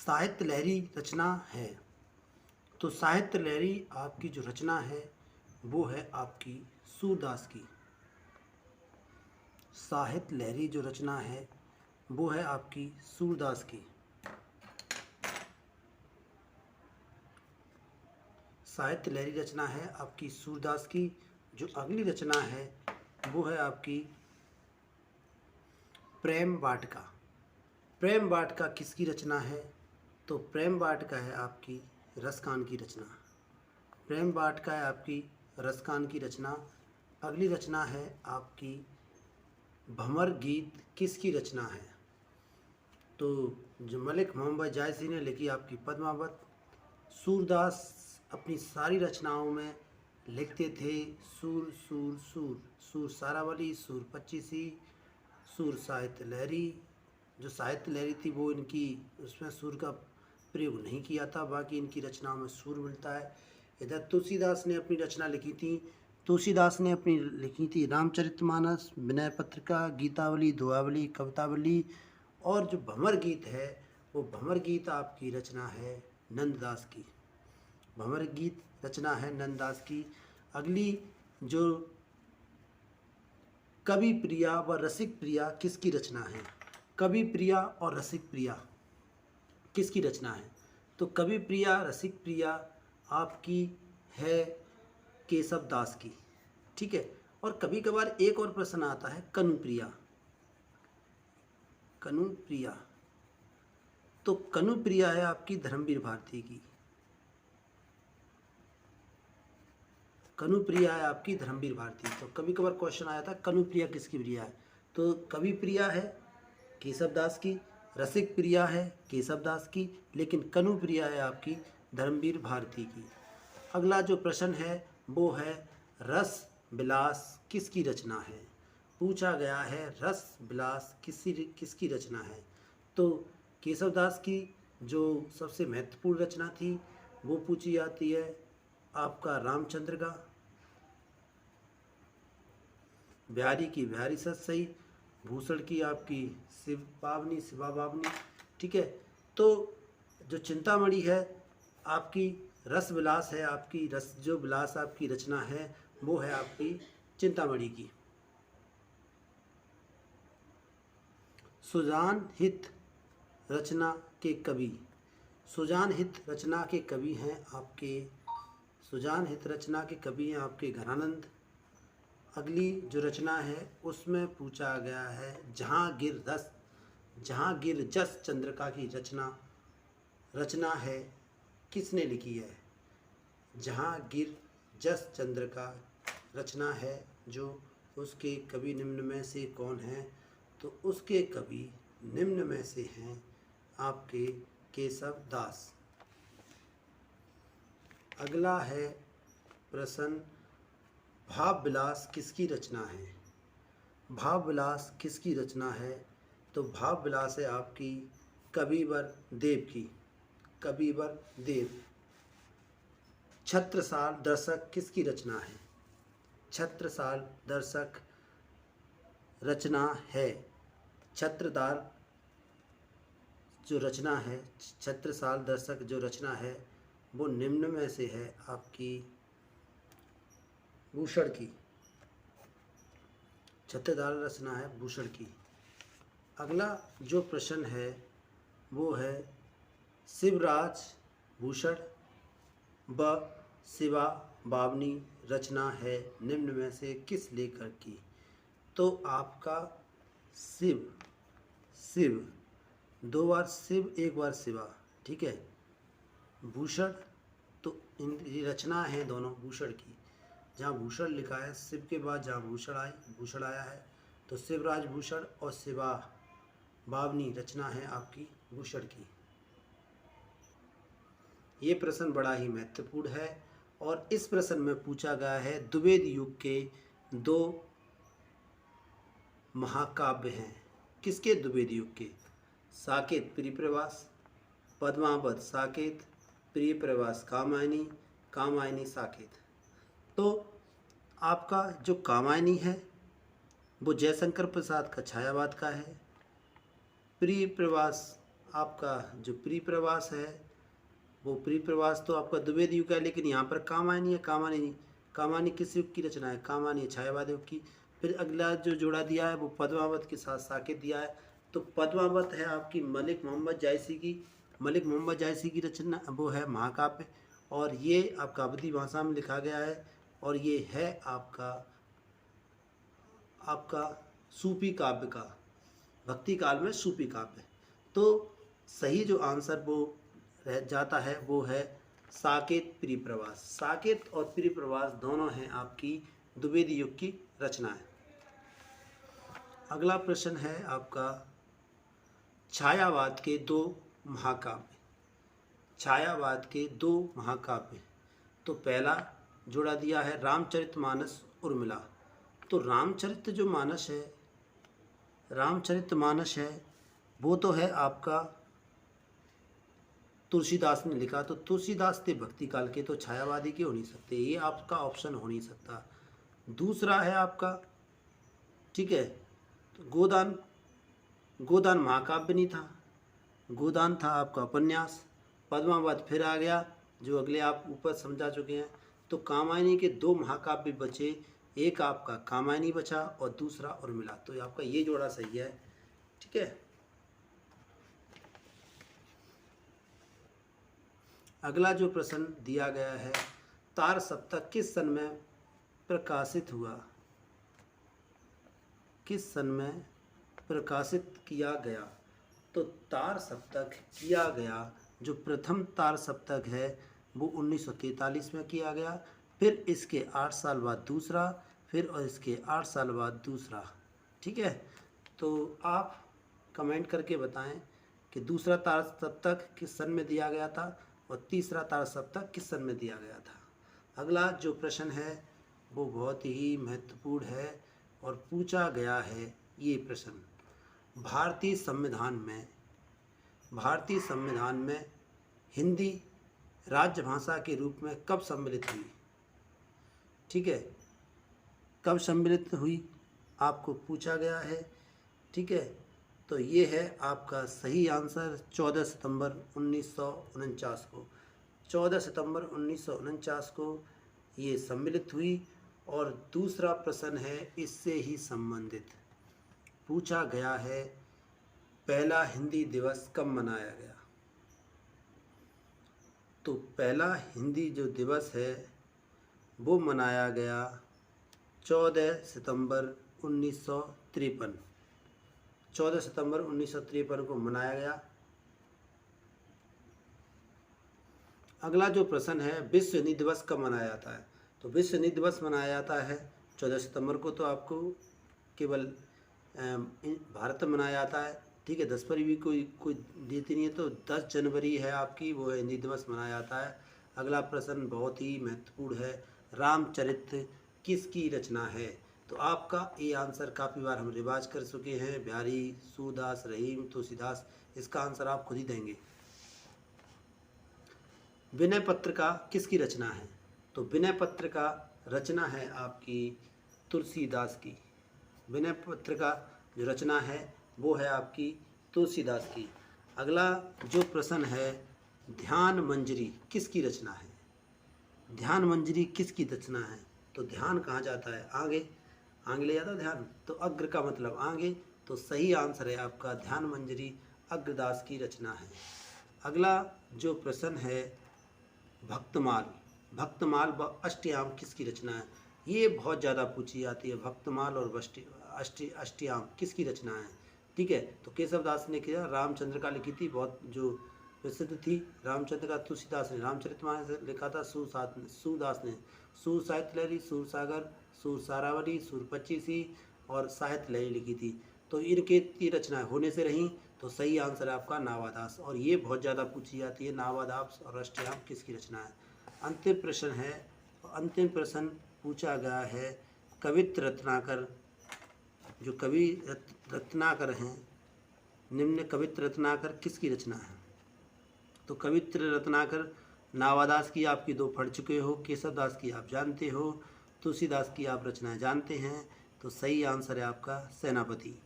साहित्य लहरी रचना है। तो साहित्य लहरी आपकी जो रचना है वो है आपकी सूरदास की। साहित्य लहरी जो रचना है वो है आपकी सूरदास की। साहित्य लहरी रचना है आपकी सूरदास की। जो अगली रचना है वो है आपकी प्रेम वाटिका। प्रेम वाटिका किसकी रचना है? तो प्रेम वाटिका है आपकी रसखान की रचना। प्रेम वाटिका है आपकी रसखान की रचना। अगली रचना है आपकी भंवर गीत किसकी रचना है? तो जो मलिक मोहम्मद जायसी ने लिखी आपकी पद्मावत। सूरदास अपनी सारी रचनाओं में लिखते थे सूर सूर सूर, सूर सारावली, सूर पच्चीसी, सूर साहित्य लहरी। जो साहित्य लहरी थी वो इनकी उसमें सुर का प्रयोग नहीं किया था, बाकी इनकी रचनाओं में सुर मिलता है। इधर तुलसीदास ने अपनी रचना लिखी थी। तुलसीदास ने अपनी लिखी थी रामचरितमानस, विनय पत्रिका, गीतावली, दुआवली, कवितावली। और जो भंवर गीत है वो भंवर गीत आपकी रचना है नंददास की। भंवर गीत रचना है नंददास की। अगली जो कवि प्रिया व रसिक प्रिया किसकी रचना है? कवि प्रिया और रसिक प्रिया किसकी रचना है? तो कवि प्रिया रसिक प्रिया आपकी है केशव दास की। ठीक है। और कभी कभार एक और प्रश्न आता है कनु प्रिया। कनु प्रिया, तो कनु प्रिया है आपकी धर्मवीर भारती की। कनु प्रिया है आपकी धर्मवीर भारती। तो कभी कभार क्वेश्चन आया था कनु प्रिया किसकी प्रिया है? तो कवि प्रिया है केशव दास की, रसिक प्रिया है केशव दास की, लेकिन कनु प्रिया है आपकी धर्मवीर भारती की। अगला जो प्रश्न है वो है रस विलास किसकी रचना है? पूछा गया है रस विलास किसकी रचना है? तो केशव दास की जो सबसे महत्वपूर्ण रचना थी वो पूछी जाती है आपका रामचंद्र का। बिहारी की बिहारी सत सही, भूषण की आपकी शिव बावनी। ठीक है। तो जो चिंतामणि है आपकी रस विलास है आपकी जो विलास आपकी रचना है वो है आपकी चिंतामणि की। सुजान हित रचना के कवि। सुजान हित रचना के कवि हैं आपके सुजान हित रचना के कवि हैं आपके घनानंद। अगली जो रचना है उसमें पूछा गया है जहांगीर जस चंद्रिका की रचना है किसने लिखी है? जहांगीर जस चंद्रिका रचना है जो उसके कवि निम्न में से कौन है? तो उसके कवि निम्न में से हैं आपके केशव दास। अगला है प्रश्न भाव विलास किसकी रचना है? भाव विलास किसकी रचना है? तो भाव विलास है आपकी कविवर देव की। कविवर देव। छत्रसाल दर्शक किसकी रचना है? छत्रसाल दर्शक रचना है छत्रदार जो रचना है छत्रसाल दर्शक जो रचना है वो निम्न में से है आपकी भूषण की। छत्रदार रचना है भूषण की। अगला जो प्रश्न है वो है शिवराज भूषण व शिवा बावनी रचना है निम्न में से किस लेखक की? तो आपका शिव दो बार शिव एक बार शिवा। ठीक है। भूषण तो इन रचना है दोनों भूषण की। जहाँ भूषण लिखा है शिव के बाद जहाँ भूषण आया है तो शिवराज भूषण और शिवा बावनी रचना है आपकी भूषण की। ये प्रश्न बड़ा ही महत्वपूर्ण है और इस प्रश्न में पूछा गया है द्विवेद युग के दो महाकाव्य हैं। किसके द्विवेद युग के? साकेत प्रियप्रवास, पद्मावत साकेत, प्रियप्रवास कामायनी, कामायनी साकेत। तो आपका जो कामायनी है वो जयशंकर प्रसाद का छायावाद का है। प्रियप्रवास आपका जो प्रिप्रवास है वो प्रिप्रवास तो आपका द्विवेद युग है, लेकिन यहाँ पर कामायनी है। कामायनी किस युग की रचना है? कामायनी है छायावाद युग की। फिर अगला जो जोड़ा दिया है वो पद्मावत के साथ साकेत दिया है। तो पद्मावत है आपकी मलिक मोहम्मद जायसी की। मलिक मोहम्मद जायसी की रचना वो है महाकाव्य, और ये आपका अवधी भाषा में लिखा गया है, और ये है आपका सूफी काव्य का, भक्ति काल में सूफी काव्य। तो सही जो आंसर वो रह जाता है वो है साकेत प्रिप्रवास। साकेत और प्रिप्रवास दोनों हैं आपकी द्विवेदी युग की रचना है। अगला प्रश्न है आपका छायावाद के दो महाकाव्य। छायावाद के दो महाकाव्य, तो पहला जोड़ा दिया है रामचरितमानस उर्मिला। तो रामचरितमानस है वो तो है आपका तुलसीदास ने लिखा। तो तुलसीदास थे भक्ति काल के, तो छायावादी के हो नहीं सकते, ये आपका ऑप्शन हो नहीं सकता। दूसरा है आपका, ठीक है, तो गोदान महाकाव्य नहीं था, गोदान था आपका उपन्यास। पद्मावत फिर आ गया, जो अगले आप ऊपर समझा चुके हैं। तो कामायनी के दो महाकाव्य बचे, एक आपका कामायनी बचा और दूसरा उर्मिला। तो आपका ये जोड़ा सही है, ठीक है। अगला जो प्रश्न दिया गया है, तार सप्तक किस सन में प्रकाशित हुआ? किस सन में प्रकाशित किया गया? तो तार सप्तक किया गया, जो प्रथम तार सप्तक है वो 1943 में किया गया। फिर इसके 8 साल बाद दूसरा, फिर और इसके 8 साल बाद दूसरा, ठीक है। तो आप कमेंट करके बताएं कि दूसरा तार सप्तक किस सन में दिया गया था और तीसरा तार सप्तक किस सन में दिया गया था। अगला जो प्रश्न है वो बहुत ही महत्वपूर्ण है और पूछा गया है ये प्रश्न, भारतीय संविधान में हिंदी राजभाषा के रूप में कब सम्मिलित हुई? ठीक है, कब सम्मिलित हुई आपको पूछा गया है, ठीक है। तो ये है आपका सही आंसर 14 सितंबर 1949 को। 14 सितंबर 1949 को ये सम्मिलित हुई। और दूसरा प्रश्न है इससे ही संबंधित, पूछा गया है पहला हिंदी दिवस कब मनाया गया? तो पहला हिंदी जो दिवस है वो मनाया गया 14 सितंबर 1953। 14 सितंबर 1953 को मनाया गया। अगला जो प्रश्न है, विश्व हिंदी दिवस कब मनाया जाता है? तो विश्व हिंदी दिवस मनाया जाता है 14 सितंबर को। तो आपको केवल भारत में मनाया जाता है, ठीक है। 10 पर भी कोई देती नहीं है, तो 10 जनवरी है आपकी, वो हिंदी दिवस मनाया जाता है। अगला प्रश्न बहुत ही महत्वपूर्ण है, रामचरित किसकी रचना है? तो आपका ये आंसर काफ़ी बार हम रिवाज कर चुके हैं, बिहारी, सूरदास, रहीम, तुलसीदास। इसका आंसर आप खुद ही देंगे। विनय पत्रिका किसकी रचना है? तो विनय पत्रिका रचना है आपकी तुलसीदास की। विनय पत्रिका जो रचना है वो है आपकी तुलसीदास की। अगला जो प्रश्न है, ध्यान मंजरी किसकी रचना है? ध्यान मंजरी किसकी रचना है? तो ध्यान कहाँ जाता है? आगे ले जाता है ध्यान, तो अग्र का मतलब आगे। तो सही आंसर है आपका ध्यान मंजरी अग्रदास की रचना है। अगला जो प्रश्न है, भक्तमाल व अष्टयाम किसकी रचना है? ये बहुत ज़्यादा पूछी जाती है, भक्तमाल और अष्टयाम किसकी रचना है, ठीक है। तो केशव दास ने किया, रामचंद्र का लिखी थी, बहुत जो प्रसिद्ध थी रामचंद्र का। तुलसीदास ने रामचरितमानस लिखा था, सूरदास ने सूर साहित्य लहरी, सूर सागर, सूर सारावली, सूर पच्चीसी और साहित्य लहरी लिखी थी। तो इनके की रचना होने से रही। तो सही आंसर है आपका नावादास, और ये बहुत ज़्यादा पूछी जाती है, नावादास और अष्टयाम किसकी रचना है। अंतिम प्रश्न है, अंतिम प्रश्न पूछा गया है, कवित्र रत्नाकर, जो कवि रत्नाकर हैं, निम्न कवित्र रत्नाकर किसकी रचना है? तो कवित्र रत्नाकर नावादास की आपकी 2 पढ़ चुके हो, केशवदास की आप जानते हो, तुलसीदास की आप रचनाएं जानते हैं। तो सही आंसर है आपका सेनापति।